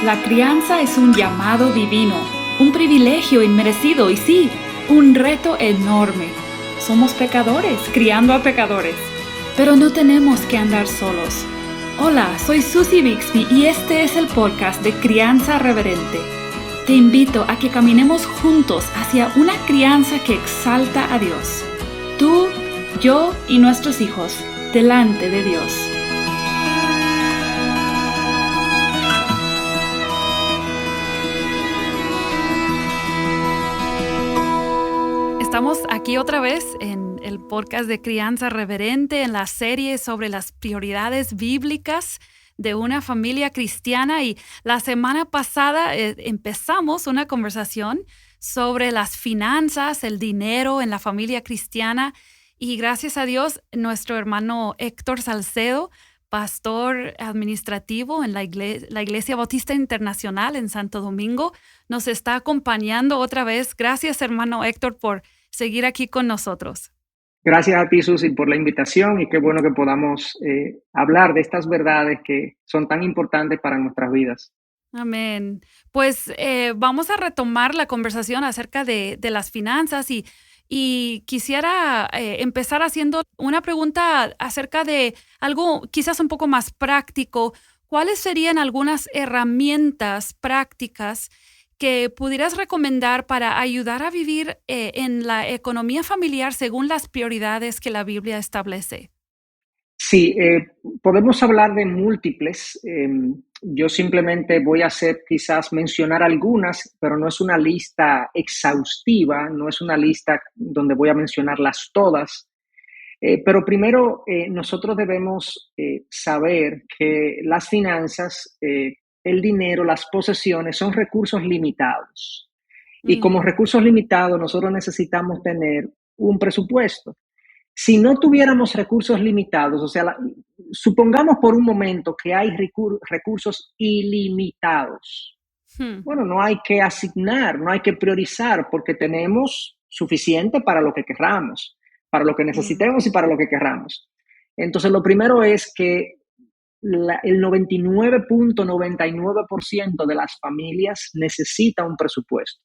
La crianza es un llamado divino, un privilegio inmerecido y sí, un reto enorme. Somos pecadores, criando a pecadores, pero no tenemos que andar solos. Hola, soy Susie Bixby y este es el podcast de Crianza Reverente. Te invito a que caminemos juntos hacia una crianza que exalta a Dios. Tú, yo y nuestros hijos, delante de Dios. Estamos aquí otra vez en el podcast de Crianza Reverente, en la serie sobre las prioridades bíblicas de una familia cristiana. Y la semana pasada empezamos una conversación sobre las finanzas, el dinero en la familia cristiana. Y gracias a Dios, nuestro hermano Héctor Salcedo, pastor administrativo en la Iglesia Bautista Internacional en Santo Domingo, nos está acompañando otra vez. Gracias, hermano Héctor, por seguir aquí con nosotros. Gracias a ti, Susi, por la invitación y qué bueno que podamos hablar de estas verdades que son tan importantes para nuestras vidas. Amén. Pues vamos a retomar la conversación acerca de las finanzas y quisiera empezar haciendo una pregunta acerca de algo quizás un poco más práctico. ¿Cuáles serían algunas herramientas prácticas que pudieras recomendar para ayudar a vivir en la economía familiar según las prioridades que la Biblia establece? Sí, podemos hablar de múltiples. Yo simplemente voy a quizás mencionar algunas, pero no es una lista exhaustiva, no es una lista donde voy a mencionarlas todas. Pero primero, nosotros debemos saber que las finanzas, el dinero, las posesiones son recursos limitados. Y como recursos limitados, nosotros necesitamos tener un presupuesto. Si no tuviéramos recursos limitados, o sea, supongamos por un momento que hay recursos ilimitados. Bueno, no hay que asignar, no hay que priorizar, porque tenemos suficiente para lo que querramos, para lo que necesitemos y para lo que querramos. Entonces, lo primero es que el 99.99% de las familias necesita un presupuesto,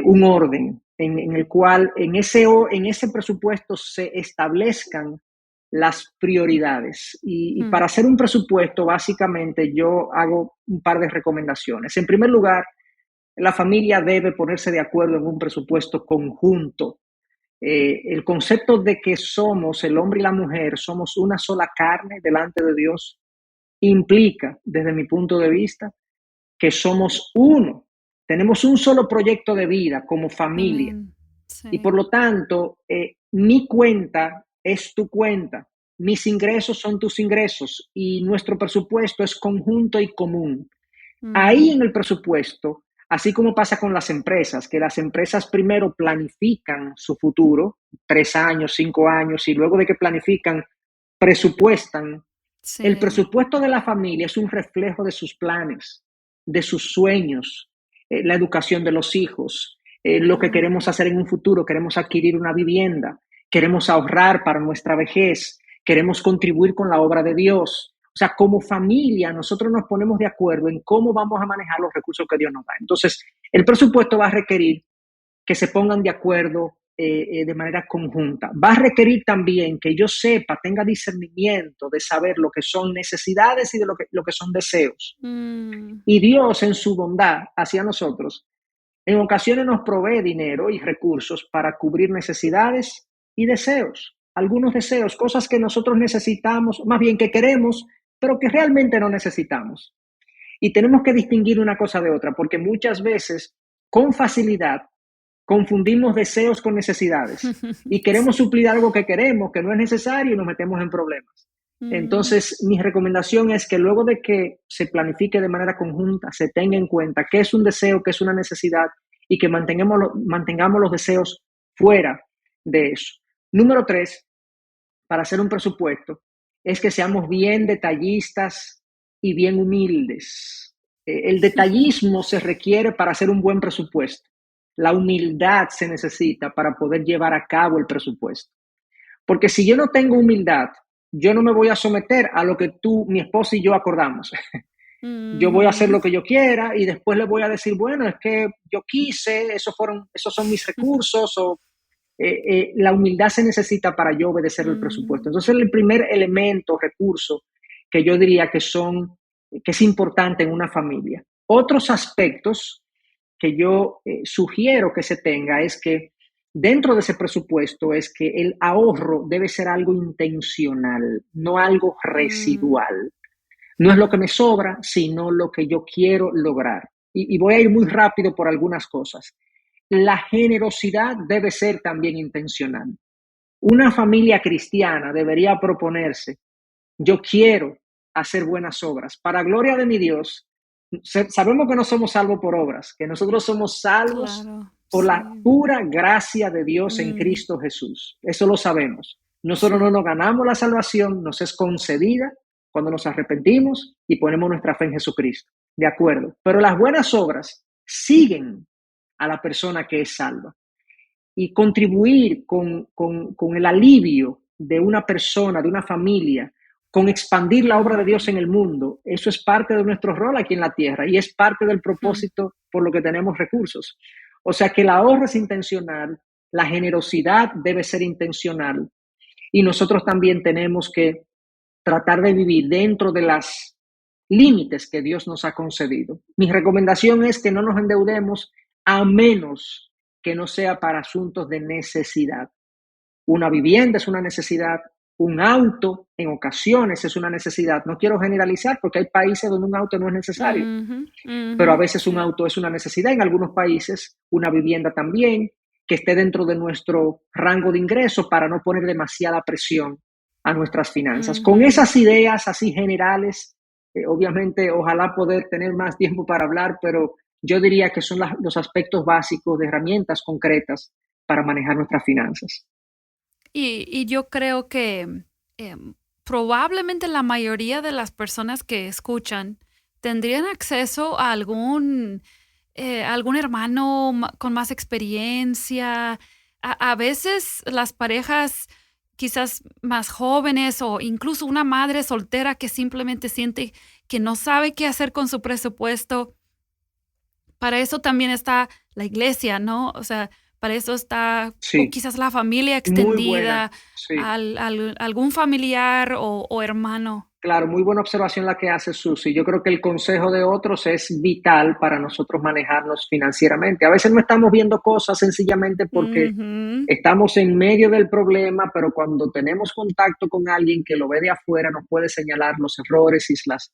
un orden en el cual en ese presupuesto se establezcan las prioridades. Y para hacer un presupuesto, básicamente yo hago un par de recomendaciones. En primer lugar, la familia debe ponerse de acuerdo en un presupuesto conjunto. El concepto de que somos, el hombre y la mujer, somos una sola carne delante de Dios, implica, desde mi punto de vista, que somos uno. Tenemos un solo proyecto de vida como familia. Sí. Y por lo tanto, mi cuenta es tu cuenta, mis ingresos son tus ingresos y nuestro presupuesto es conjunto y común. Ahí en el presupuesto, así como pasa con las empresas, que las empresas primero planifican su futuro, 3 años, 5 años, y luego de que planifican, presupuestan. Sí. El presupuesto de la familia es un reflejo de sus planes, de sus sueños, la educación de los hijos, lo que queremos hacer en un futuro. Queremos adquirir una vivienda, queremos ahorrar para nuestra vejez, queremos contribuir con la obra de Dios. O sea, como familia nosotros nos ponemos de acuerdo en cómo vamos a manejar los recursos que Dios nos da. Entonces, el presupuesto va a requerir que se pongan de acuerdo de manera conjunta. Va a requerir también que yo sepa, tenga discernimiento de saber lo que son necesidades y de lo que son deseos. Y Dios, en su bondad hacia nosotros, en ocasiones nos provee dinero y recursos para cubrir necesidades y deseos. Algunos deseos, cosas que nosotros necesitamos, más bien que queremos, pero que realmente no necesitamos. Y tenemos que distinguir una cosa de otra, porque muchas veces, con facilidad, confundimos deseos con necesidades y queremos suplir algo que queremos, que no es necesario, y nos metemos en problemas. Entonces, mi recomendación es que luego de que se planifique de manera conjunta, se tenga en cuenta qué es un deseo, qué es una necesidad y que mantengamos los deseos fuera de eso. Número 3, para hacer un presupuesto, es que seamos bien detallistas y bien humildes. El detallismo se requiere para hacer un buen presupuesto. La humildad se necesita para poder llevar a cabo el presupuesto. Porque si yo no tengo humildad, yo no me voy a someter a lo que tú, mi esposa y yo acordamos. Yo voy a hacer Ujú. lo que yo quiera y después le voy a decir, bueno, es que yo quise, esos son mis recursos o la humildad se necesita para yo obedecer el presupuesto. Mm, Entonces, el primer elemento, recurso que yo diría que es importante en una familia. Otros aspectos que yo sugiero que se tenga es que dentro de ese presupuesto es que el ahorro debe ser algo intencional, no algo mm, residual. No es lo que me sobra, sino lo que yo quiero lograr. Y voy a ir muy rápido por algunas cosas. La generosidad debe ser también intencional. Una familia cristiana debería proponerse, yo quiero hacer buenas obras. Para gloria de mi Dios, sabemos que no somos salvos por obras, que nosotros somos salvos claro, por la sí. pura gracia de Dios en Mm, Cristo Jesús. Eso lo sabemos. Nosotros no sí. nos ganamos la salvación, nos es concedida cuando nos arrepentimos y ponemos nuestra fe en Jesucristo. De acuerdo. Pero las buenas obras siguen a la persona que es salva y contribuir con el alivio de una persona, de una familia, con expandir la obra de Dios en Ujú, el mundo, eso es parte de nuestro rol aquí en la tierra y es parte del mm, propósito por lo que tenemos recursos. O sea que el ahorro es intencional, la generosidad debe ser intencional y nosotros también tenemos que tratar de vivir dentro de las límites que Dios nos ha concedido. Mi recomendación es que no nos endeudemos a menos que no sea para asuntos de necesidad. Una vivienda es una necesidad, un auto en ocasiones es una necesidad. No quiero generalizar porque hay países donde un auto no es necesario, ujú, pero a ujú, veces un sí. auto es una necesidad. En algunos países, una vivienda también, que esté dentro de nuestro rango de ingreso para no poner demasiada presión a nuestras finanzas. Con Ujú. esas ideas así generales, obviamente, ojalá poder tener más tiempo para hablar, pero yo diría que son los aspectos básicos de herramientas concretas para manejar nuestras finanzas. Y yo creo que, probablemente la mayoría de las personas que escuchan tendrían acceso a algún hermano con más experiencia. A veces las parejas quizás más jóvenes o incluso una madre soltera que simplemente siente que no sabe qué hacer con su presupuesto. Para eso también está la iglesia, ¿no? O sea, para eso está o Sí, quizás la familia muy buena, extendida, sí. algún familiar o hermano. Claro, muy buena observación la que hace Susi. Yo creo que el consejo de otros es vital para nosotros manejarnos financieramente. A veces no estamos viendo cosas sencillamente porque Ujú. estamos en medio del problema, pero cuando tenemos contacto con alguien que lo ve de afuera, nos puede señalar los errores y las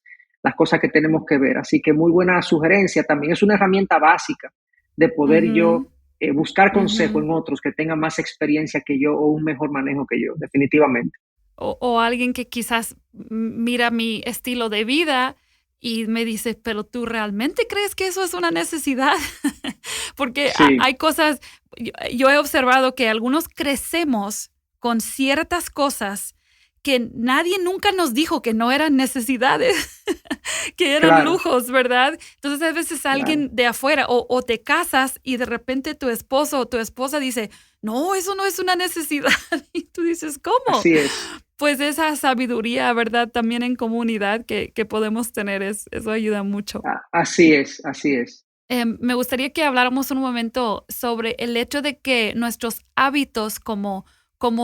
cosas que tenemos que ver. Así que muy buena sugerencia. También es una herramienta básica de poder Ujú, yo buscar consejo ujú. en otros que tengan más experiencia que yo o un mejor manejo que yo, definitivamente. O alguien que quizás mira mi estilo de vida y me dice, pero ¿tú realmente crees que eso es una necesidad? Porque Sí, hay cosas, yo he observado que algunos crecemos con ciertas cosas que nadie nunca nos dijo que no eran necesidades, que eran claro, lujos, ¿verdad? Entonces a veces claro. alguien de afuera o te casas y de repente tu esposo o tu esposa dice, no, eso no es una necesidad. Y tú dices, ¿cómo? Así es. Pues esa sabiduría, ¿verdad? También en comunidad que podemos tener, eso ayuda mucho. Así es, así es. Me gustaría que habláramos un momento sobre el hecho de que nuestros hábitos como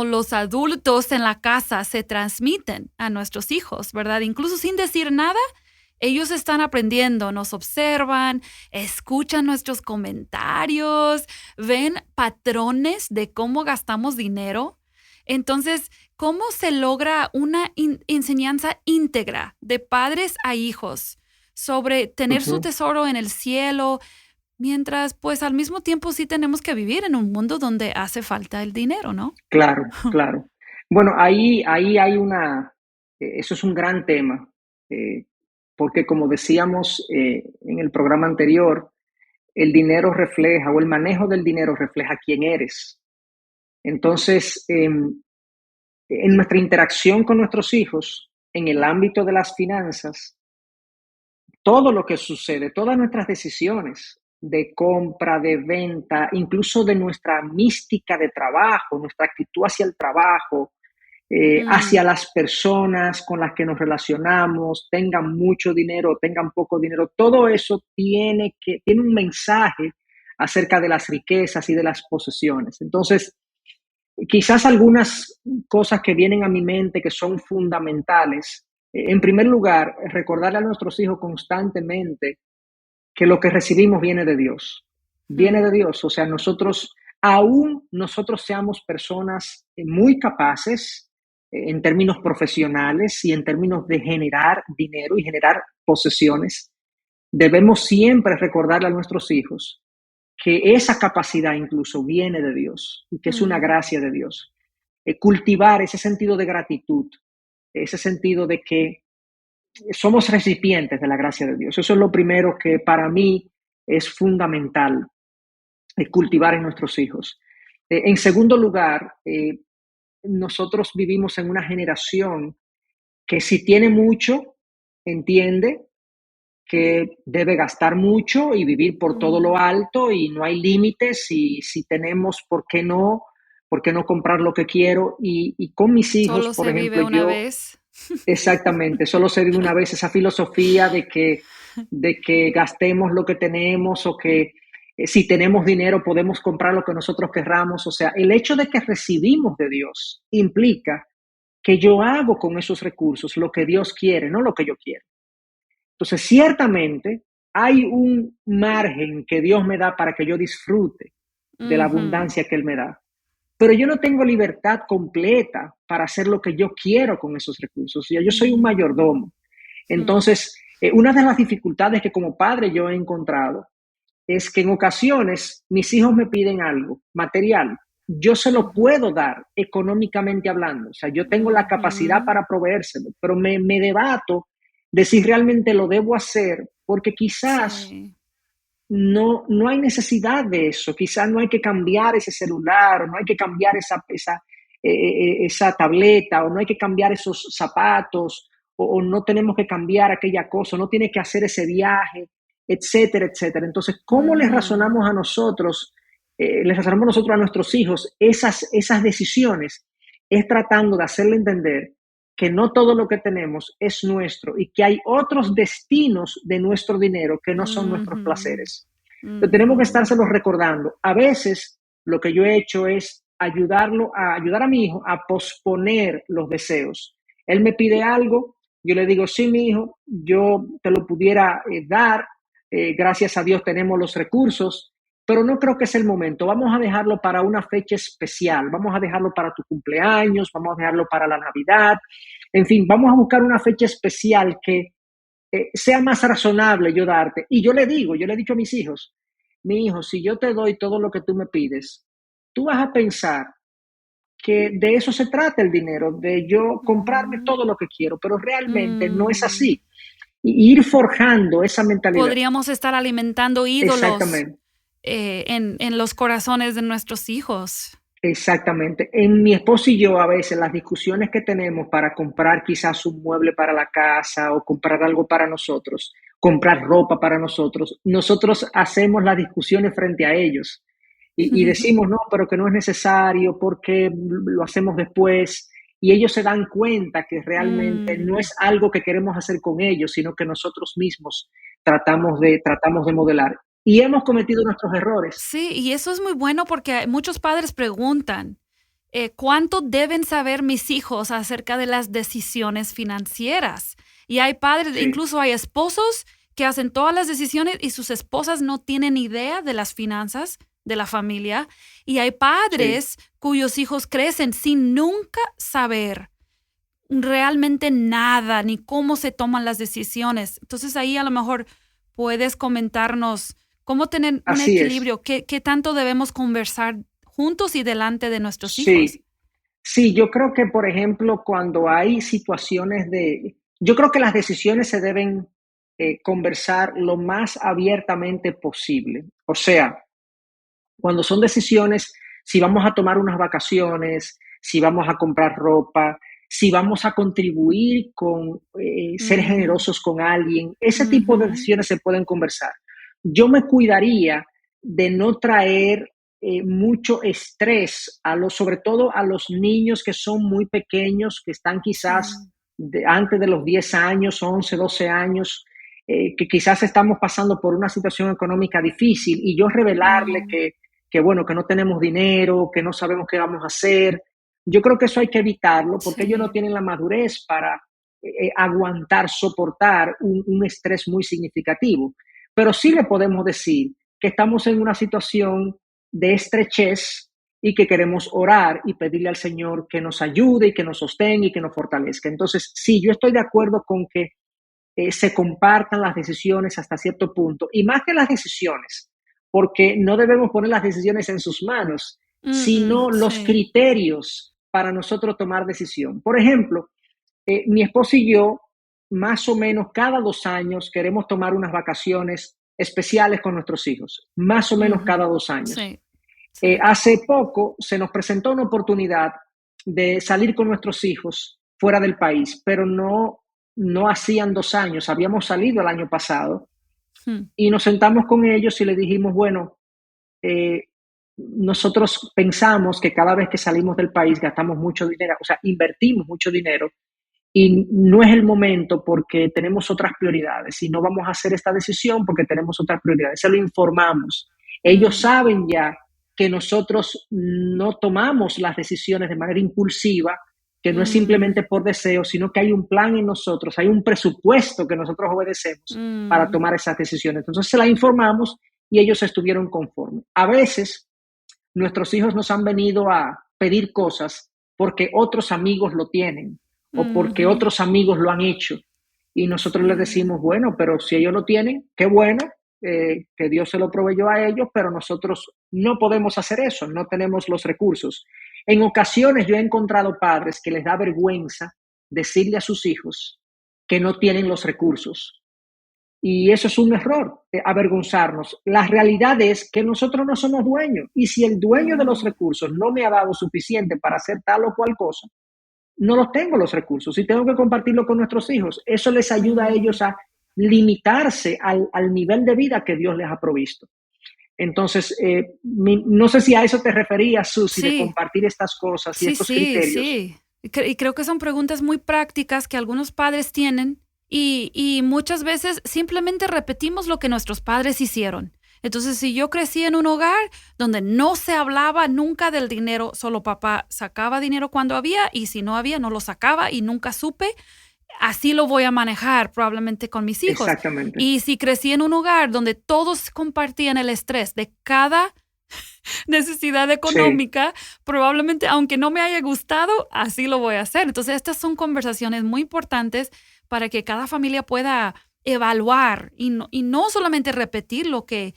los adultos en la casa se transmiten a nuestros hijos, ¿verdad? Incluso sin decir nada, ellos están aprendiendo, nos observan, escuchan nuestros comentarios, ven patrones de cómo gastamos dinero. Entonces, ¿cómo se logra una enseñanza íntegra de padres a hijos sobre tener su Ujú. tesoro en el cielo, mientras pues al mismo tiempo sí tenemos que vivir en un mundo donde hace falta el dinero, ¿no? Claro, claro. Bueno, ahí hay eso es un gran tema, eh, porque como decíamos en el programa anterior, el dinero refleja, o el manejo del dinero refleja quién eres. Entonces, en nuestra interacción con nuestros hijos, en el ámbito de las finanzas, todo lo que sucede, todas nuestras decisiones de compra, de venta, incluso de nuestra mística de trabajo, nuestra actitud hacia el trabajo, Mm, hacia las personas con las que nos relacionamos, tengan mucho dinero, tengan poco dinero. Todo eso tiene un mensaje acerca de las riquezas y de las posesiones. Entonces, quizás algunas cosas que vienen a mi mente que son fundamentales. En primer lugar, recordarle a nuestros hijos constantemente que lo que recibimos viene mm, de Dios, o sea, aún nosotros seamos personas muy capaces en términos profesionales y en términos de generar dinero y generar posesiones, debemos siempre recordarle a nuestros hijos que esa capacidad incluso viene de Dios y que es una mm. gracia de Dios. Cultivar ese sentido de gratitud, ese sentido de que somos recipientes de la gracia de Dios. Eso es lo primero que para mí es fundamental cultivar en nuestros hijos. En segundo lugar, nosotros vivimos en una generación que si tiene mucho, entiende que debe gastar mucho y vivir por todo lo Mm, alto y no hay límites y si tenemos, ¿por qué no comprar lo que quiero? Y con mis hijos, solo por se vive ejemplo, una yo vez. exactamente, solo se vive una vez esa filosofía de que gastemos lo que tenemos o que si tenemos dinero podemos comprar lo que nosotros querramos. O sea, el hecho de que recibimos de Dios implica que yo hago con esos recursos lo que Dios quiere, no lo que yo quiero. Entonces, ciertamente hay un margen que Dios me da para que yo disfrute de la Ujú, abundancia que Él me da. Pero yo no tengo libertad completa para hacer lo que yo quiero con esos recursos. O sea, yo soy un mm, mayordomo. mm, Entonces, una de las dificultades que como padre yo he encontrado es que en ocasiones mis hijos me piden algo material. Yo se lo ujú, puedo dar económicamente hablando. O sea, yo tengo la capacidad ujú. para proveérselo, pero me debato de si realmente lo debo hacer porque quizás Sí. no hay necesidad de eso, quizás no hay que cambiar ese celular, o no hay que cambiar esa tableta, o no hay que cambiar esos zapatos, o no tenemos que cambiar aquella cosa, no tiene que hacer ese viaje, etcétera, etcétera. Entonces, ¿cómo Ujú, les razonamos nosotros a nuestros hijos esas decisiones? Es tratando de hacerle entender que no todo lo que tenemos es nuestro y que hay otros destinos de nuestro dinero que no son nuestros ujú, placeres. Entonces, tenemos que ujú, estárselos recordando. A veces lo que yo he hecho es ayudar a mi hijo a posponer los deseos. Él me pide algo, yo le digo, sí, mi hijo, yo te lo pudiera dar, gracias a Dios tenemos los recursos, pero no creo que es el momento. Vamos a dejarlo para una fecha especial, vamos a dejarlo para tu cumpleaños, vamos a dejarlo para la Navidad, en fin, vamos a buscar una fecha especial que sea más razonable yo darte. Y yo le he dicho a mis hijos, mi hijo, si yo te doy todo lo que tú me pides, tú vas a pensar que de eso se trata el dinero, de yo comprarme ujú, todo lo que quiero, pero realmente no es mm. así. Y ir forjando esa mentalidad. Podríamos estar alimentando ídolos Exactamente. en los corazones de nuestros hijos. Exactamente. En mi esposo y yo a veces las discusiones que tenemos para comprar quizás un mueble para la casa o comprar algo para nosotros, comprar ropa para nosotros hacemos las discusiones frente a ellos y decimos, no, pero que no es necesario, porque lo hacemos después. Y ellos se dan cuenta que realmente no Mm. es algo que queremos hacer con ellos, sino que nosotros mismos tratamos de modelar. Y hemos cometido nuestros errores. Sí, y eso es muy bueno porque muchos padres preguntan, ¿cuánto deben saber mis hijos acerca de las decisiones financieras? Y hay padres, Sí, incluso hay esposos que hacen todas las decisiones y sus esposas no tienen idea de las finanzas de la familia. Y hay sí. padres cuyos hijos crecen sin nunca saber realmente nada, ni cómo se toman las decisiones. Entonces ahí a lo mejor puedes comentarnos cómo tener un Así es. equilibrio, qué tanto debemos conversar juntos y delante de nuestros hijos. Sí, sí, yo creo que, por ejemplo, cuando hay yo creo que las decisiones se deben conversar lo más abiertamente posible. O sea, cuando son decisiones, si vamos a tomar unas vacaciones, si vamos a comprar ropa, si vamos a contribuir con ser Mm, generosos con alguien, ese tipo de ujú, decisiones se pueden conversar. Yo me cuidaría de no traer mucho estrés, sobre todo a los niños que son muy pequeños, que están quizás Sí. antes de los 10 años, 11, 12 años, que quizás estamos pasando por una situación económica difícil y yo revelarle Mm, bueno, que no tenemos dinero, que no sabemos qué vamos a hacer. Yo creo que eso hay que evitarlo porque ellos no sí. tienen la madurez para aguantar, soportar un estrés muy significativo. Pero sí le podemos decir que estamos en una situación de estrechez y que queremos orar y pedirle al Señor que nos ayude y que nos sostenga y que nos fortalezca. Entonces, sí, yo estoy de acuerdo con que se compartan las decisiones hasta cierto punto, y más que las decisiones, porque no debemos poner las decisiones en sus manos, sino los Sí. criterios para nosotros tomar decisión. Por ejemplo, mi esposo y yo, más o menos cada 2 años, queremos tomar unas vacaciones especiales con nuestros hijos, más o menos Ujú. cada 2 años. Sí, sí. Hace poco se nos presentó una oportunidad de salir con nuestros hijos fuera del país, pero no hacían 2 años, habíamos salido el año pasado Mm, y nos sentamos con ellos y les dijimos, bueno, eh, nosotros pensamos que cada vez que salimos del país gastamos mucho dinero, o sea, invertimos mucho dinero y no es el momento porque tenemos otras prioridades y no vamos a hacer esta decisión porque tenemos otras prioridades. Se lo informamos. Ellos mm, saben ya que nosotros no tomamos las decisiones de manera impulsiva, que no es mm, simplemente por deseo, sino que hay un plan en nosotros, hay un presupuesto que nosotros obedecemos para mm, tomar esas decisiones. Entonces se la informamos y ellos estuvieron conformes. A veces nuestros hijos nos han venido a pedir cosas porque otros amigos lo tienen o porque ujú. otros amigos lo han hecho. Y nosotros les Sí. decimos, bueno, pero si ellos lo tienen, qué bueno, que Dios se lo proveyó a ellos, pero nosotros no podemos hacer eso, no tenemos los recursos. En ocasiones yo he encontrado padres que les da vergüenza decirle a sus hijos que no tienen los recursos. Y eso es un error, avergonzarnos. La realidad es que nosotros no somos dueños. Y si el dueño de los Mm, recursos no me ha dado suficiente para hacer tal o cual cosa, no los tengo los recursos y tengo que compartirlo con nuestros hijos. Eso les ayuda a ellos mm. a limitarse al nivel de vida que Dios les ha provisto. Entonces, no sé si a eso te referías, Susi, de Sí, compartir estas cosas y sí, estos sí, criterios. sí. Y creo que son preguntas muy prácticas que algunos padres tienen y muchas veces simplemente repetimos lo que nuestros padres hicieron. Entonces, si yo crecí en un hogar donde no se hablaba nunca del dinero, solo papá sacaba dinero cuando había y si no había, no lo sacaba y nunca supe, así lo voy a manejar probablemente con mis hijos. Exactamente. Y si crecí en un hogar donde todos compartían el estrés de cada necesidad Sí, económica, probablemente, aunque no me haya gustado, así lo voy a hacer. Entonces, estas son conversaciones muy importantes para que cada familia pueda evaluar y no solamente repetir lo que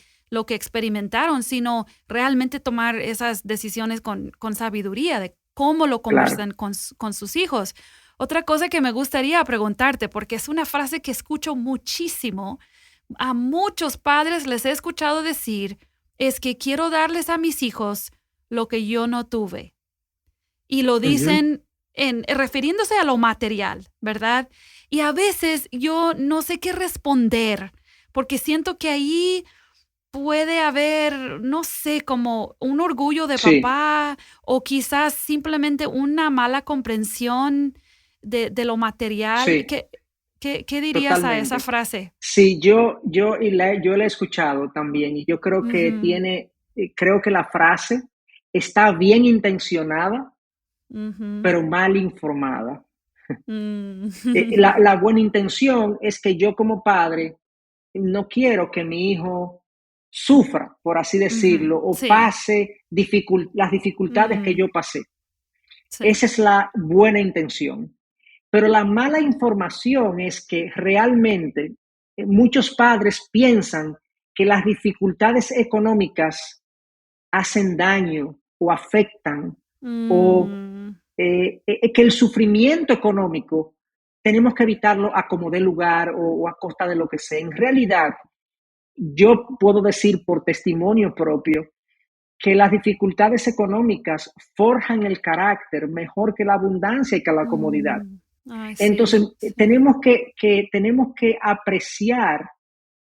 experimentaron, sino realmente tomar esas decisiones con sabiduría de cómo lo claro. conversan con sus hijos. Otra cosa que me gustaría preguntarte, porque es una frase que escucho muchísimo, a muchos padres les he escuchado decir, es que quiero darles a mis hijos lo que yo no tuve. Y lo Ujú. dicen refiriéndose a lo material, ¿verdad? Y a veces yo no sé qué responder, porque siento que ahí puede haber, no sé, como un orgullo de Sí, papá o quizás simplemente una mala comprensión de lo material. sí. ¿Qué dirías a esa Totalmente. frase? Sí, yo la he escuchado también y yo creo que Ujú, creo que la frase está bien intencionada, ujú, pero mal informada. mm. La buena intención es que yo como padre no quiero que mi hijo sufra, por así Ujú, decirlo, o sí, pase las dificultades que mm, yo pasé. sí, Esa es la buena intención. Pero la mala información es que realmente muchos padres piensan que las dificultades económicas hacen daño o afectan o mm, que el sufrimiento económico tenemos que evitarlo a como dé lugar o a costa de lo que sea. En realidad, yo puedo decir por testimonio propio que las dificultades económicas forjan el carácter mejor que la abundancia y que la comodidad. mm. Ay, sí, Entonces, sí, tenemos que apreciar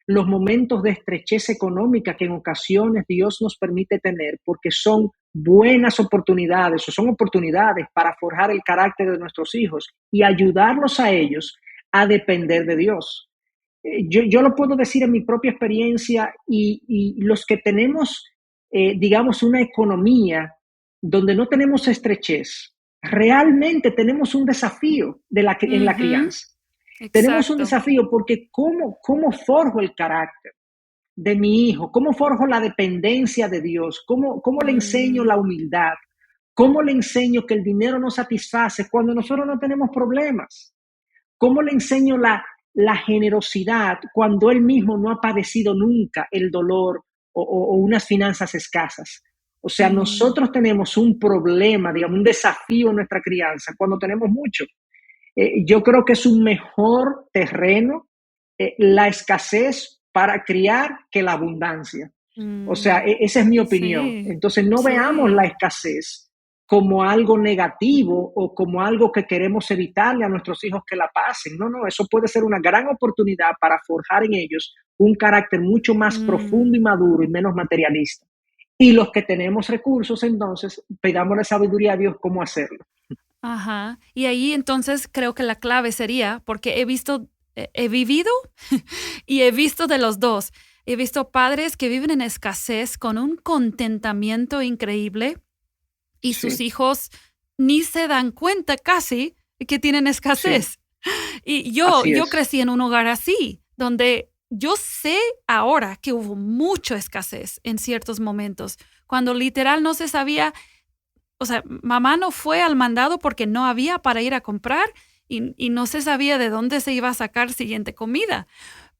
los momentos de estrechez económica que en ocasiones Dios nos permite tener, porque son buenas oportunidades o son oportunidades para forjar el carácter de nuestros hijos y ayudarlos a ellos a depender de Dios. Yo lo puedo decir en mi propia experiencia y los que tenemos, digamos, una economía donde no tenemos estrechez, realmente tenemos un desafío en la Ujú, crianza. Tenemos un exacto. desafío porque ¿cómo forjo el carácter de mi hijo? ¿Cómo forjo la dependencia de Dios? ¿Cómo le enseño Mm, la humildad? ¿Cómo le enseño que el dinero no satisface cuando nosotros no tenemos problemas? ¿Cómo le enseño la generosidad cuando él mismo no ha padecido nunca el dolor o unas finanzas escasas? O sea, mm, nosotros tenemos un problema, digamos, un desafío en nuestra crianza cuando tenemos mucho. Yo creo que es un mejor terreno la escasez para criar que la abundancia. O sea, mm. esa es mi opinión. Sí, Entonces, no veamos la sí. escasez como algo negativo o como algo que queremos evitarle a nuestros hijos que la pasen. No, no, eso puede ser una gran oportunidad para forjar en ellos un carácter mucho más profundo y Mm, maduro y menos materialista. Y los que tenemos recursos, entonces, pidámosle sabiduría a Dios cómo hacerlo. ajá. Y ahí entonces creo que la clave sería, porque he vivido y he visto de los 2. He visto padres que viven en escasez con un contentamiento increíble y sus Sí, hijos ni se dan cuenta casi que tienen sí, escasez. Y así yo es. crecí en un hogar así, donde yo sé ahora que hubo mucha escasez en ciertos momentos, cuando literal no se sabía, o sea, mamá no fue al mandado porque no había para ir a comprar y no se sabía de dónde se iba a sacar siguiente comida.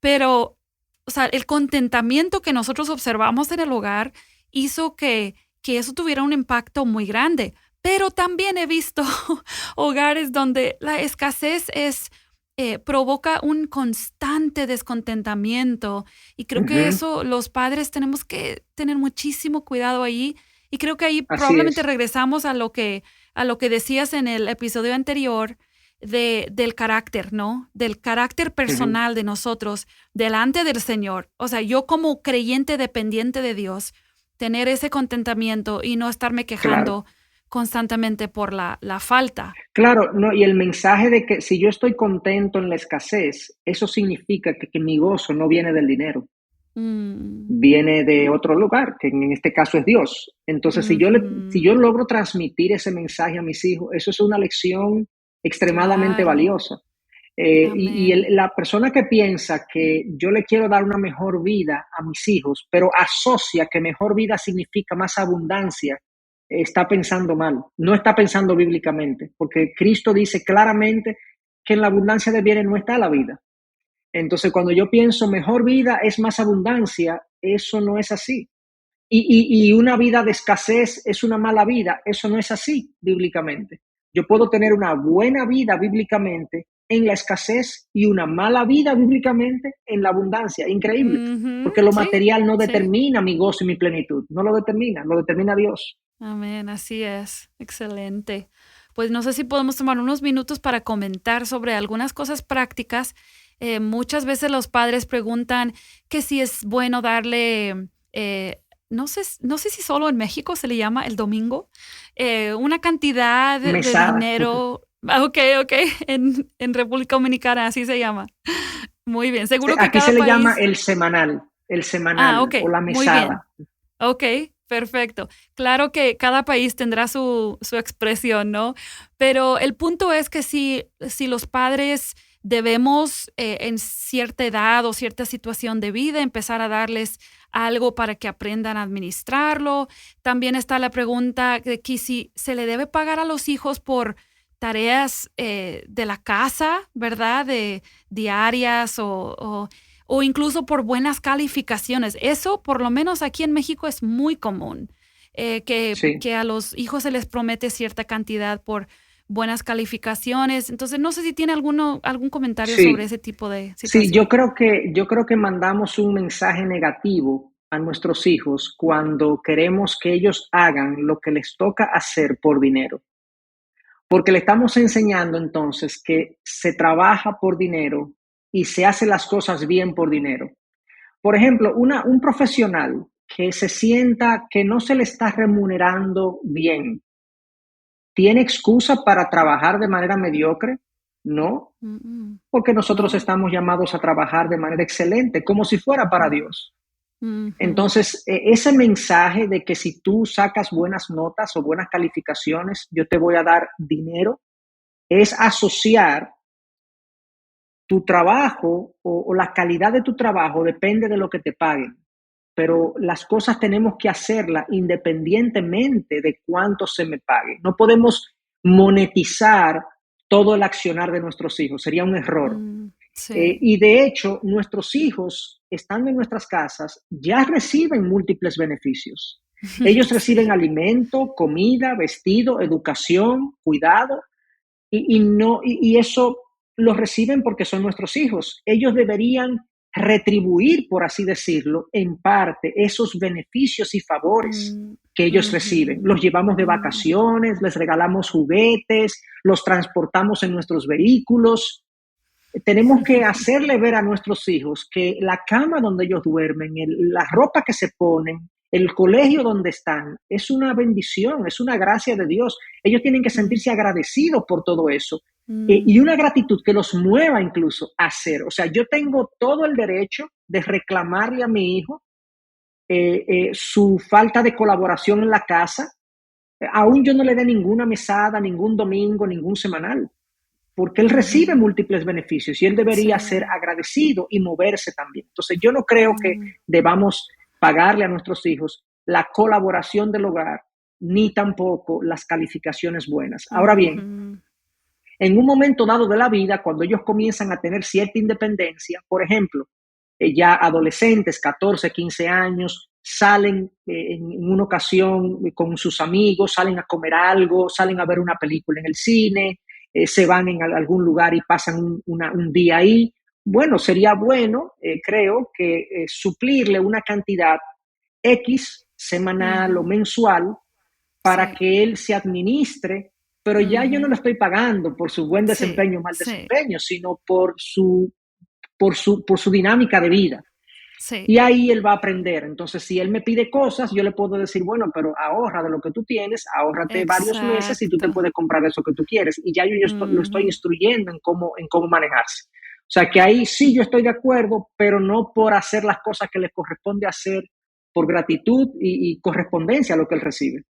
Pero, o sea, el contentamiento que nosotros observamos en el hogar hizo que eso tuviera un impacto muy grande. Pero también he visto hogares donde la escasez provoca un constante descontentamiento y creo que Ujú, eso los padres tenemos que tener muchísimo cuidado ahí y creo que ahí así probablemente es. regresamos a lo que decías en el episodio anterior del carácter, ¿no? Del carácter Ujú, personal de nosotros delante del Señor. O sea, yo como creyente dependiente de Dios, tener ese contentamiento y no estarme claro. quejando constantemente por la falta. Claro, no, y el mensaje de que si yo estoy contento en la escasez, eso significa que mi gozo no viene del dinero, Mm, viene de otro lugar, que en este caso es Dios. Entonces, si yo ujú, logro transmitir ese mensaje a mis hijos, eso es una lección extremadamente claro, valiosa. amén. La persona que piensa que yo le quiero dar una mejor vida a mis hijos, pero asocia que mejor vida significa más abundancia, está pensando mal, no está pensando bíblicamente, porque Cristo dice claramente que en la abundancia de bienes no está la vida. Entonces, cuando yo pienso mejor vida es más abundancia, eso no es así. Y una vida de escasez es una mala vida, eso no es así bíblicamente. Yo puedo tener una buena vida bíblicamente en la escasez y una mala vida bíblicamente en la abundancia. Increíble, Ujú, porque lo sí, material no sí. determina mi gozo y mi plenitud, no lo determina Dios. Amén, así es. Excelente. Pues no sé si podemos tomar unos minutos para comentar sobre algunas cosas prácticas. Muchas veces los padres preguntan que si es bueno darle, no sé si solo en México se le llama el domingo, una cantidad de Mesada. dinero. Ok, ok, en República Dominicana así se llama. Muy bien, seguro que Aquí cada se le llama país. el Ah, semanal ok, o la muy bien. mesada. Okey, perfecto. Claro que cada país tendrá su expresión, ¿no? Pero el punto es que si los padres debemos, en cierta edad o cierta situación de vida, empezar a darles algo para que aprendan a administrarlo. También está la pregunta de que si se le debe pagar a los hijos por tareas, de la casa, ¿verdad? De diarias o incluso por buenas calificaciones. Eso, por lo menos aquí en México, es muy común, Sí. que a los hijos se les promete cierta cantidad por buenas calificaciones. Entonces, no sé si tiene algún comentario sobre Sí, ese tipo de sí, situación. yo creo que mandamos un mensaje negativo a nuestros hijos cuando queremos que ellos hagan lo que les toca hacer por dinero, porque le estamos enseñando entonces que se trabaja por dinero y se hace las cosas bien por dinero. Por ejemplo, un profesional que se sienta que no se le está remunerando bien, ¿tiene excusa para trabajar de manera mediocre? No, Mm, porque nosotros no. estamos llamados a trabajar de manera excelente, como si fuera para Mm, Dios. ujú, Entonces, ese mensaje de que si tú sacas buenas notas o buenas calificaciones, yo te voy a dar dinero, es asociar tu trabajo o la calidad de tu trabajo depende de lo que te paguen, pero las cosas tenemos que hacerlas independientemente de cuánto se me pague. No podemos monetizar todo el accionar de nuestros hijos, sería un error. sí. Y de hecho, nuestros hijos, estando en nuestras casas, ya reciben múltiples beneficios. Ellos reciben Sí. alimento, comida, vestido, educación, cuidado, y eso lo reciben porque son nuestros hijos. Ellos deberían retribuir, por así decirlo, en parte esos beneficios y favores Mm, que ellos reciben. ujú, Los llevamos de mm, vacaciones, les regalamos juguetes, los transportamos en nuestros vehículos. Tenemos que hacerle ver a nuestros hijos que la cama donde ellos duermen, la ropa que se ponen, el colegio donde están, es una bendición, es una gracia de Dios. Ellos tienen que mm, sentirse agradecidos por todo eso, y una mm, gratitud que los mueva incluso a hacer. O sea, yo tengo todo el derecho de reclamarle a mi hijo su falta de colaboración en la casa, aún yo no le dé ninguna mesada, ningún domingo, ningún semanal, porque él recibe ujú, múltiples beneficios y él debería ser sí. agradecido y moverse también. Entonces, yo no creo que Mm, debamos pagarle a nuestros hijos la colaboración del hogar, ni tampoco las calificaciones buenas. Ahora bien, ujú, en un momento dado de la vida, cuando ellos comienzan a tener cierta independencia, por ejemplo, ya adolescentes, 14, 15 años, salen en una ocasión con sus amigos, salen a comer algo, salen a ver una película en el cine, se van en algún lugar y pasan un día ahí. Bueno, sería bueno, creo, que suplirle una cantidad X semanal o ujú, mensual para sí. que él se administre, pero ya yo no Ujú, lo estoy pagando por su buen sí, desempeño o mal sí, desempeño, sino por su dinámica de vida. sí. Y ahí él va a aprender. Entonces, si él me pide cosas, yo le puedo decir, bueno, pero ahorra de lo que tú tienes, ahórrate varios meses y tú te Exacto. puedes comprar eso que tú quieres. Y ya lo estoy Ujú. instruyendo en cómo manejarse. O sea, que ahí sí yo estoy de acuerdo, pero no por hacer las cosas que le corresponde hacer por gratitud y correspondencia a lo que él recibe.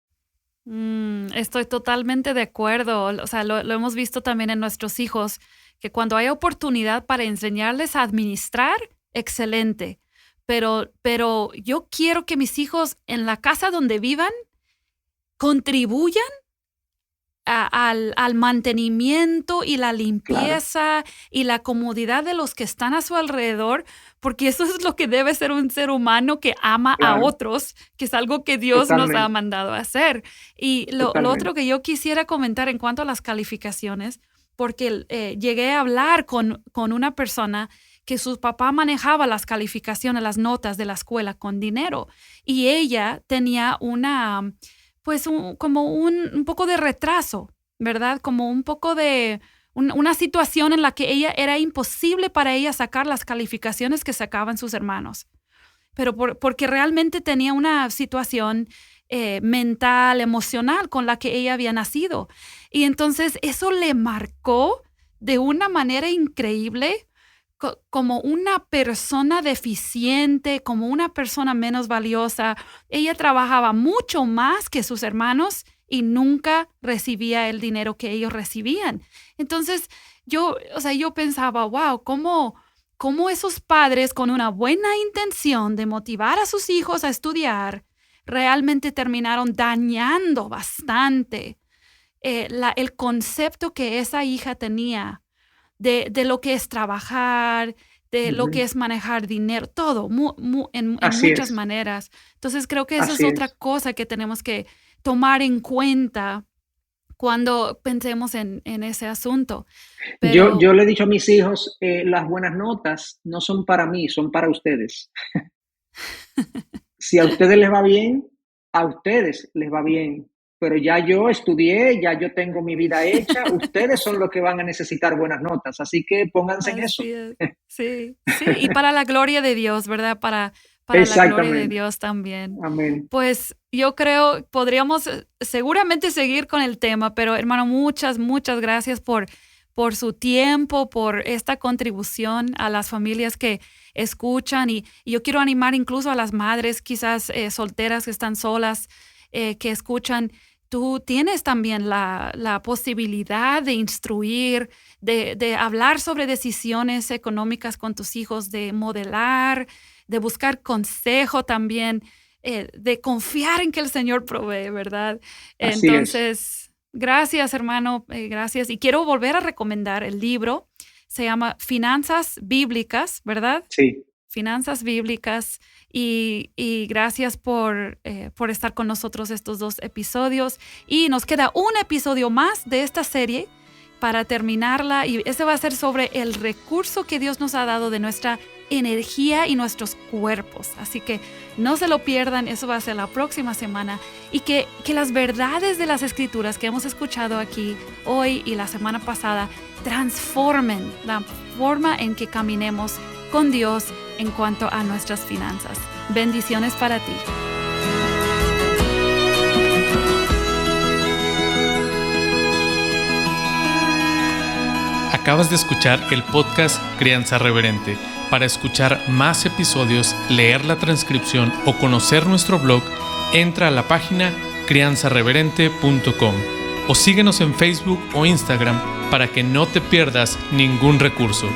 Estoy totalmente de acuerdo. O sea, lo hemos visto también en nuestros hijos, que cuando hay oportunidad para enseñarles a administrar, excelente. Pero yo quiero que mis hijos en la casa donde vivan contribuyan al mantenimiento y la Claro, limpieza y la comodidad de los que están a su alrededor, porque eso es lo que debe ser un ser humano que ama a claro, otros, que es algo que Dios nos ha totalmente, mandado a hacer. Y lo otro totalmente. que yo quisiera comentar en cuanto a las calificaciones, porque llegué a hablar con una persona que su papá manejaba las calificaciones, las notas de la escuela con dinero, y ella tenía una pues como un poco de retraso, ¿verdad? Como un poco de una situación en la que ella era imposible para ella sacar las calificaciones que sacaban sus hermanos, pero porque realmente tenía una situación mental, emocional con la que ella había nacido. Y entonces eso le marcó de una manera increíble como una persona deficiente, como una persona menos valiosa. Ella trabajaba mucho más que sus hermanos y nunca recibía el dinero que ellos recibían. Entonces, o sea, yo pensaba, wow, cómo esos padres con una buena intención de motivar a sus hijos a estudiar realmente terminaron dañando bastante el concepto que esa hija tenía de lo que es trabajar, de lo que Ujú. es manejar dinero, todo, en Así muchas es, maneras. Entonces creo que esa es así otra es. cosa que tenemos que tomar en cuenta cuando pensemos en ese asunto. Yo Pero le he dicho a mis hijos, las buenas notas no son para mí, son para ustedes. Si a ustedes les va bien, a ustedes les va bien. pero ya yo estudié, ya yo tengo mi vida hecha, ustedes son los que van a necesitar buenas notas, así que pónganse en eso. Así es. Sí, sí, y para la gloria de Dios, ¿verdad? Para la gloria de Exactamente. Dios también. Amén. Pues yo creo, podríamos seguramente seguir con el tema, pero hermano, muchas, muchas gracias por su tiempo, por esta contribución a las familias que escuchan y yo quiero animar incluso a las madres, quizás solteras que están solas, que escuchan. Tú tienes también la posibilidad de instruir, de hablar sobre decisiones económicas con tus hijos, de modelar, de buscar consejo también, de confiar en que el Señor provee, ¿verdad? Así es. Entonces, gracias, hermano, gracias. Y quiero volver a recomendar el libro. Se llama Finanzas Bíblicas, ¿verdad? Sí. Finanzas Bíblicas. Y gracias por estar con nosotros estos 2 episodios. Y nos queda un episodio más de esta serie para terminarla. Y ese va a ser sobre el recurso que Dios nos ha dado de nuestra energía y nuestros cuerpos. Así que no se lo pierdan, eso va a ser la próxima semana. Y que las verdades de las Escrituras que hemos escuchado aquí hoy y la semana pasada transformen la forma en que caminemos con Dios en cuanto a nuestras finanzas. Bendiciones para ti. Acabas de escuchar el podcast Crianza Reverente. Para escuchar más episodios, leer la transcripción o conocer nuestro blog, entra a la página crianzareverente.com o síguenos en Facebook o Instagram para que no te pierdas ningún recurso.